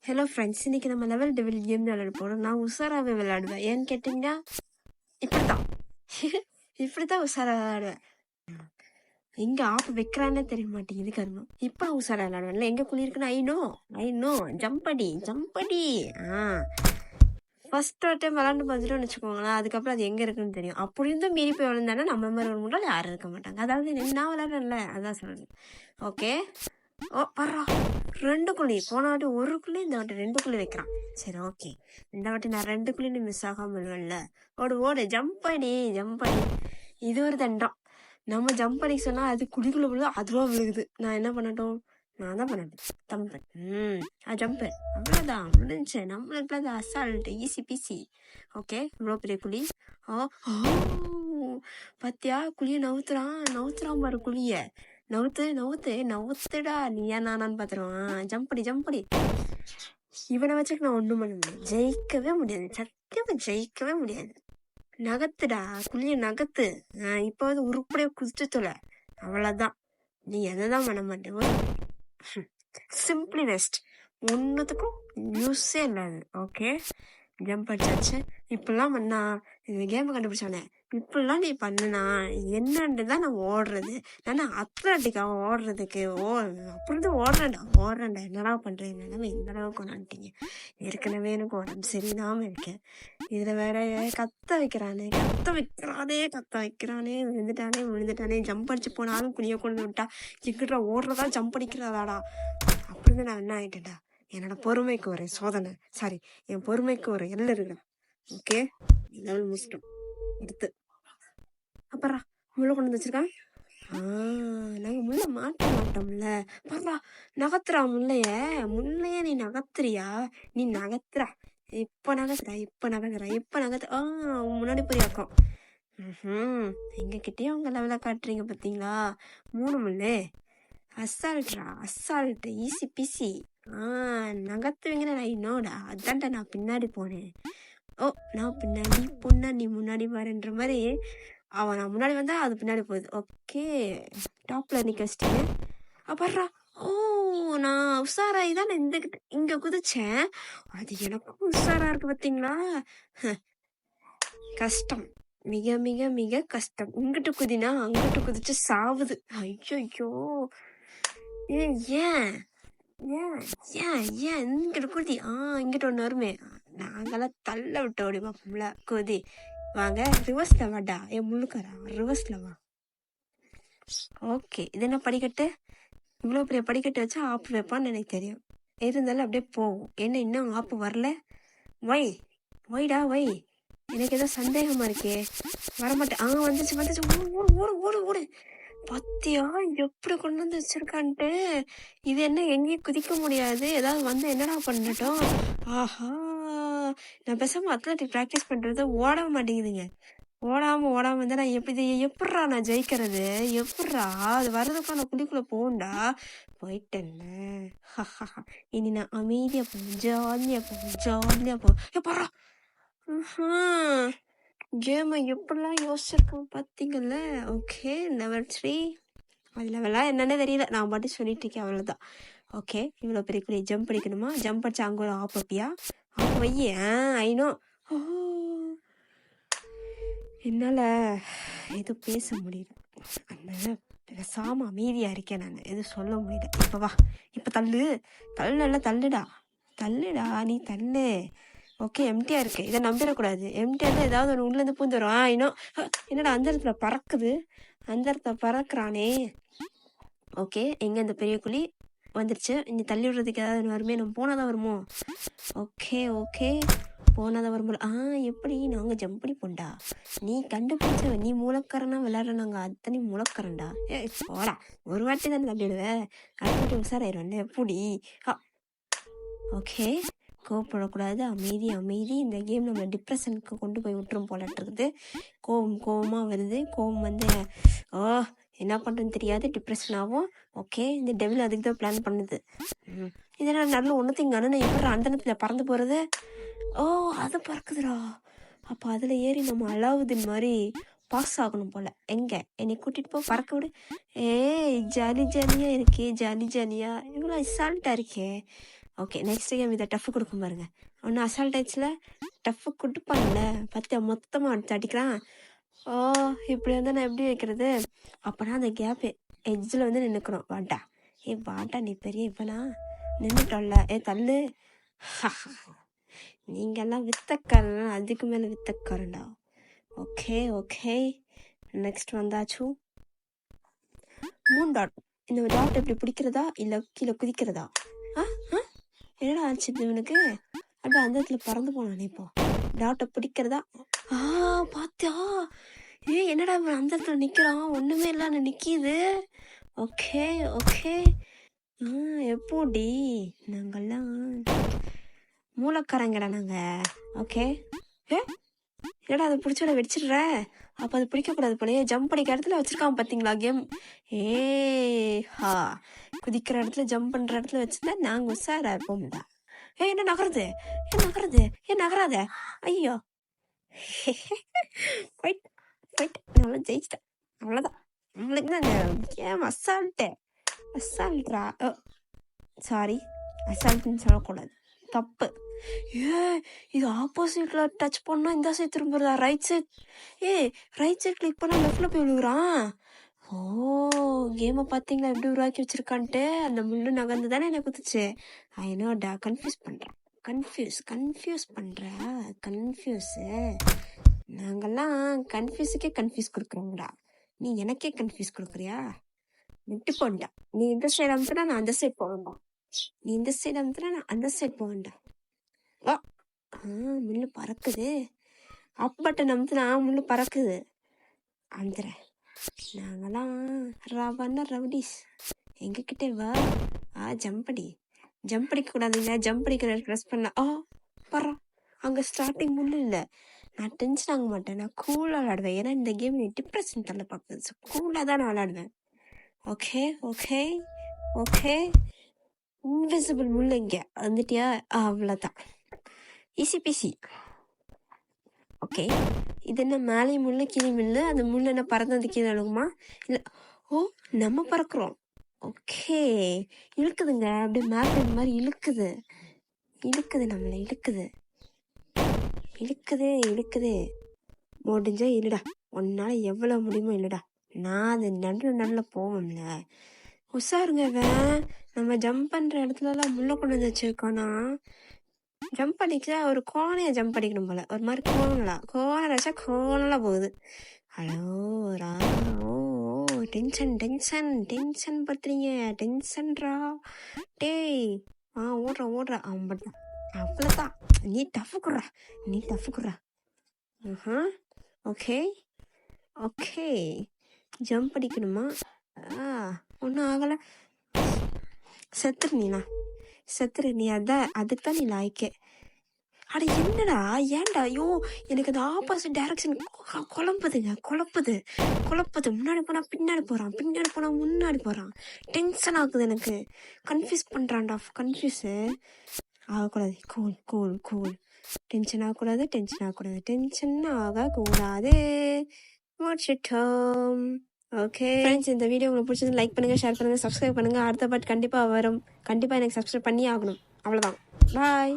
Hello friends, இன்னைக்கு நம்ம level devil game விளையாட போகிறோம். நான் உஷாராகவே விளையாடுவேன். ஏன்னு கேட்டிங்கன்னா இப்படித்தான் இப்படித்தான் உஷாரா விளையாடுவேன். எங்கே ஆப் வைக்கிறானே தெரிய மாட்டேங்குது கருமம். இப்போ நான் உஷாரா விளையாடுவேன்ல. எங்கே குழி இருக்குன்னு ஐ நோ ஜம்படி. ஃபர்ஸ்ட் ஒரு டைம் விளாண்டு பார்த்துட்டோம்னு வச்சுக்கோங்களேன், அதுக்கப்புறம் அது எங்கே இருக்குன்னு தெரியும். அப்படி இருந்தும் மீறி போய் விழுந்தானே நம்ம மாதிரி ஒரு முன்னாள் யாரும் இருக்க மாட்டாங்க. அதாவது நான் விளையாடுறேன்ல, அதான் சொல்கிறேன். ஓகே, ஓ பர்றா 2 குழி. போன வாட்டி 1 குழி, இந்த வாட்டி 2 குழி வைக்கிறான். சரி, ஓகே. இந்த வாட்டி நான் 2 குழி மிஸ் ஆகாம விழுவேன்ல. ஓடு ஜம்ப் அடி. இது ஒரு தண்டம். நம்ம ஜம்ப் அடிக்க சொன்னா அது குழிக்குள்ள விழுது, அதுவா விழுகுது. நான் என்ன பண்ணட்டும்? நான் தான் பண்ணட்டும். தம்பன் ஜம்ப். அவ்வளோதான், முடிஞ்சு. நம்மளுக்கு அது அசால்ட், ஈஸி பீசி. ஓகே, இவ்வளோ பெரிய குழி. பத்தியா குழிய நவுத்துறான் பாரு குழிய. நவுத்துடா. நீயா நானான்னு பாத்துருவான். ஜம்படி. இவனை வச்சுட்டு நான் ஒண்ணும் பண்ண முடியாது. ஜெயிக்கவே முடியாது. சத்தியமா ஜெயிக்கவே முடியாது. நகத்துடா, குழிய நகத்து. இப்ப உருப்படியா குதிச்சு தொலை. அவ்வளவுதான். நீ எதைதான் பண்ண மாட்டேன். Simply west. ஒன்னுத்துக்கும் யூஸே இல்லாது. ஓகே, ஜம்ப் அடிச்சாச்சு. இப்பெல்லாம் பண்ணா இந்த கேம் கண்டுபிடிச்சானே, இப்பெல்லாம் நீ பண்ணுனா என்னன்னு தான் நான் ஓடுறது. நான் அத்லட்டிக்கா ஓடுறதுக்கு அப்படிதான் ஓடுறேன்டா. என்னடா பண்றேன்? நிலைமை இந்த அளவுக்கு கொண்டாந்துட்டீங்க. ஏற்கனவே எனக்கு உடம்பு சரியில்லாம இருக்கேன். இதுல வேற கத்த வைக்கிறானே. விழுந்துட்டானே. ஜம்ப் அடிச்சு போனாலும் குழிய கொண்டு விட்டா எங்கிட்ட ஓடுறதா ஜம்ப் அடிக்கிறதாடா. அப்படின்னு நான் என்ன ஆயிட்டேன்டா. என்னோட பொறுமைக்கு ஒரு சோதனை, சாரி, என் பொறுமைக்கு ஒரு எல்லை இருக்குடா. ஓகே, லெவல் முடிச்சிட்டோம். எடுத்து அப்புறம் முள்ள கொண்டு வச்சிருக்கான். நாங்க முள்ள மாட்டோம்ல. பரவா, நகத்துறா முள்ளைய நீ நகத்துறியா? நீ நகத்துறா. இப்ப நகத்துற. முன்னாடி புரியாக்கும். எங்க கிட்டே அவங்க லெவல காட்டுறீங்க பாத்தீங்களா? 3 முள்ளு. Assault, easy PC. நகத்துவீங்கன்னு நான் இன்னோடா. அதான்டா நான் பின்னாடி போனேன். நான் பின்னாடி பொண்ணா, நீ முன்னாடி பாருன்ற மாதிரி. அவன் நான் முன்னாடி வந்தா அது பின்னாடி போகுது. ஓகே, டாப்ல நிக்க வச்சிட்டேன். அப்புறா நான் உஷாராயி தான் இங்க குதிச்சேன். அது எனக்கும் உஷாரா இருக்கு பாத்தீங்களா? கஷ்டம், மிக மிக மிக கஷ்டம். இங்கிட்டு குதினா அங்கிட்டு குதிச்சு சாவுது. ஐயோ, ஏன் இங்கிட்டு குதி. இங்கிட்ட ஒண்ணு வருமே, நாங்கெல்லாம் தள்ள விட்டு ஓடி பார்ப்போம்ல. குதி, வாங்க. ரிவர்ஸ்ல வாடா. முள்ளுக்காரா, ரிவர்ஸ்ல வா. ஓகே, இது என்ன படிக்கட்டு? இவ்வளவு பெரிய படிக்கட்டு வச்சா ஆப்பு வைப்பான்னு எனக்கு தெரியும். இருந்தாலும் அப்படியே போகும். என்ன இன்னும் ஆப்பு வரல? வைடா. எனக்கு ஏதோ சந்தேகமா இருக்கே. வரமாட்டேன். வந்துச்சு. ஓடு. பத்தியா எப்படி கொண்டு வந்து வச்சிருக்கான்ட்டு. இது என்ன எங்கேயும் குதிக்க முடியாது. ஏதாவது வந்து என்னடா பண்ணட்டும். ஆஹா, நான் பேசாம அத்லட்டிக் பிராக்டிஸ் பண்றது ஓட மாட்டேங்குதுங்க. ஓடாம இருந்தா நான் எப்படிடா நான் ஜெயிக்கிறது? எப்படிடா அது வர்றதுக்குள்ள நான் குழிக்குள்ள போகும்டா. போயிட்டேன்ல. இனி நான் அமைதியா போவேன். ஜாலியா போவேன். எப்படா கேமை எப்படிலாம் யோசிச்சிருக்கோம் பார்த்தீங்கல்ல. Okay, level 3. அது லெவலாக என்னன்னே தெரியல, நான் மட்டும் சொல்லிட்டு இருக்கேன், அவ்வளோதான். ஓகே, இவ்வளோ பெரிய குழி ஜம்ப் அடிக்கணுமா? ஜம்ப் அடிச்சா அங்கே ஒரு ஆப் வைப்பியா? ஆப் வையே. ஐநோ. என்னால் எதுவும் பேச முடியல. அதனால பேசாம அமைதியா இருக்கேன். நான் எதுவும் சொல்ல முடியல. இப்போ வா, இப்போ தள்ளுடா. நீ தள்ளு. ஓகே, எம்டியா இருக்கு. இதை நம்பிடக்கூடாது. எம்டியா இருந்தால் ஏதாவது ஒரு உள்ளேருந்து பூந்து வரும். இன்னும் என்னடா அந்த இடத்துல பறக்குறானே. ஓகே, எங்க இந்த பெரிய குழி வந்துருச்சு. இனி தள்ளி விடுறதுக்கு ஏதாவது வருமே. நம்ம போனாதான் வருமோ? ஓகே, போனாதான் வரும்போது. எப்படி நாங்கள் ஜம்ப் பண்ணி போண்டா. நீ கண்டுபிடிச்ச, நீ மூலக்கரனா விளையாடுற. நாங்கள் அத்தனை மூலக்கரண்டா. போடா, ஒரு வாட்டி தானே தள்ளிடுவேன். அடுத்த வாட்டி உசாராயிருவேன். எப்படி? ஓகே, கோவப்படக்கூடாது. அமைதி. இந்த கேம் நம்ம டிப்ரெஷனுக்கு கொண்டு போய் விட்டுரும் போலட்டுருக்குது. கோவமாக வருது. கோவம் வந்து என்ன பண்ணுறதுன்னு தெரியாது, டிப்ரெஷன் ஆகும். ஓகே, இந்த டெவில் அதுக்கு தான் பிளான் பண்ணுது. இதெல்லாம் நல்ல ஒன்றுத்தையும் அண்ணன் எப்படி அந்த இடத்துல பறந்து போகிறது? அது பறக்குதுடா. அப்போ அதில் ஏறி நம்ம அலாவுதீன் மாதிரி பாஸ் ஆகணும் போல. எங்க என்னை கூட்டிட்டு போ, பறக்க விடு. ஜாலியா இருக்கே. இவ்வளோ அசால்ட்டா இருக்கே. ஓகே, நெக்ஸ்ட் கேம் இதை டஃப் கொடுக்கும் பாருங்க. ஒன்று அசால்ட் ஆயிடுச்சுல, டஃப் கொடுப்பான்ல, பார்த்தியா மொத்தமாக எடுத்து அடிக்கிறான். ஓ, இப்படி வந்து நான் எப்படி வைக்கிறது? அப்போனா அந்த கேப்பு எட்ஜில் வந்து நின்றுக்கணும். வாட்டா வாட்டா, நீ பெரிய இப்பனா நின்றுட்டோம்ல, தள்ளு. நீங்கெல்லாம் வித்தக்காரன், அதுக்கு மேலே வித்தக்காரன்டா. ஓகே ஓகே, நெக்ஸ்ட் வந்தாச்சு. 3 டாட். இந்த டாட் எப்படி பிடிக்கிறதா இல்லை கீழே குதிக்கிறதா? என்னடா ஆச்சு இவனுக்கு? அப்படி அந்த இடத்துல பறந்து போனானே. இப்போ டாட்டை பிடிக்கிறதா? பாத்தியா? என்னடா இவன் அந்த இடத்துல நிக்கிறான், ஒண்ணுமே இல்லாம நிக்கிது. ஓகே ஓகே, எப்படி நாங்கெல்லாம் மூலக்காரங்கடா நாங்க. ஓகே, என்னடா அதை பிடிச்சோட வெடிச்சிடுற? அப்போ அது பிடிக்கக்கூடாது போலயே. ஜம்ப் அடிக்கிற இடத்துல வச்சிருக்கான் பார்த்தீங்களா கேம். குதிக்கிற இடத்துல ஜம்ப் பண்ணுற இடத்துல வச்சுருந்தா நாங்கள் உஷாராக இருப்போம்டா. என்ன நகருது, நகராத. ஐயோ, போயிட்டு நல்லா ஜெயிச்சிட்டேன். அவ்வளோதான். நம்மளுக்கு தான் இந்த கேம் அசால்ட்ரா. சாரி, அசால்ட்டுன்னு சொல்லக்கூடாது, தப்பு. இது ஆப்போசிட்ல டச் பண்ணா இந்த சைட் திரும்புறதா? Right side. Right side click பண்ணா லெஃப்ட்ல போய் விழுகுறான். ஓ, கேமை பார்த்தீங்களா எப்படி உருவாக்கி வச்சிருக்கான்ட்டு? அந்த முள்ளு நகர்ந்து தானே எனக்கு குத்துச்சு. ஐநோடா, கன்ஃபியூஸ் பண்றேன். நாங்கெல்லாம் கன்ஃபியூஸுக்கே கன்ஃபியூஸ் கொடுக்குறோம்டா. நீ எனக்கே கன்ஃபியூஸ் கொடுக்குறியா? விட்டு போண்டா. நீ இந்த சைடு அமுத்துனா நான் அந்த சைட் போவேன்டா. நீ இந்த சைடு அமுத்துனா நான் அந்த சைட் போவேன்டா. வா. முள்ளு பறக்குது. அப் பட்டன் அமுத்துனா முள்ளு பறக்குது. அமுத்துறேன். நாங்கெல்லாம் ரவுடிஸ். எங்ககிட்ட வா. ஜம்ப் அடிக்க கூடாதுங்க. ஜம்ப் அடிக்கிற ப்ரெஸ் பண்ண பரா. அங்க ஸ்டார்டிங் முள்ளு இல்லை. நான் டென்ஷன் ஆக மாட்டேன். நான் கூலாக விளாடுவேன். ஏன்னா இந்த கேம் டிப்ரெஷன் தள்ள பார்க்குது. ஸோ கூலாக தான் நான் விளாடுவேன். ஓகே ஓகே ஓகே, இன்விசிபிள் முள்ளு இங்கே வந்துட்டியா? அவ்வளோதான், ஈஸி பிசி. ஓகே, இது என்ன மேலே முள்ளு கீழே முள்ளு? அந்த முள்ளு என்ன பறந்து கீழே அழுகுமா? இல்லை, நம்ம பறக்குறோம். ஓகே, இழுக்குதுங்க. அப்படியே மேப் இந்த மாதிரி இழுக்குது, நம்மளை இழுக்குது. முடிஞ்சா இல்லடா, உன்னால எவ்வளவு முடியுமோ இல்லடா. நான் அது நடுல போவோம்ல. உஷாருங்க. நம்ம ஜம்ப் பண்ற இடத்துலலாம் முள்ள கொண்டு வந்து வச்சிருக்கோன்னா, ஜம்ப் அடிச்சா ஒரு கோணையா ஜம்ப் அடிக்கணும் போல. ஒரு மாதிரி கோணல் வச்சா கோணலா போகுது. Hello tension பத்துறீங்க. டென்ஷன்ரா டேய். ஓடுறா. அவ்வளோதான். நீ டஃப் குடுறா. ஓகே, ஜம்ப் அடிக்கணுமா? ஒன்றும் ஆகலை. செத்துரு நீ. அதுக்கு தான் நீ லாய்க்கே. அட என்னடா, ஏன்டா? ஐயோ, எனக்கு அந்த ஆப்போசிட் டைரக்ஷன் குழப்புது. முன்னாடி போனா பின்னாடி போறான், முன்னாடி போறான். டென்ஷன் ஆகுது எனக்கு. கன்ஃபியூஸ் பண்றான்டா. கன்ஃபியூஸு ஆகக்கூடாது. கூல். டென்ஷன் ஆகக்கூடாது. டென்ஷன் ஆகக்கூடாது. முடிச்சிட்டோம். ஓகே ஃப்ரெண்ட்ஸ், இந்த வீடியோ உங்களுக்கு பிடிச்சது லைக் பண்ணுங்க, ஷேர் பண்ணுங்க, சப்ஸ்கிரைப் பண்ணுங்க. அடுத்த பார்ட் கண்டிப்பாக வரும். கண்டிப்பாக எனக்கு சப்ஸ்கிரைப் பண்ணி ஆகணும். அவ்வளோதான். பாய்.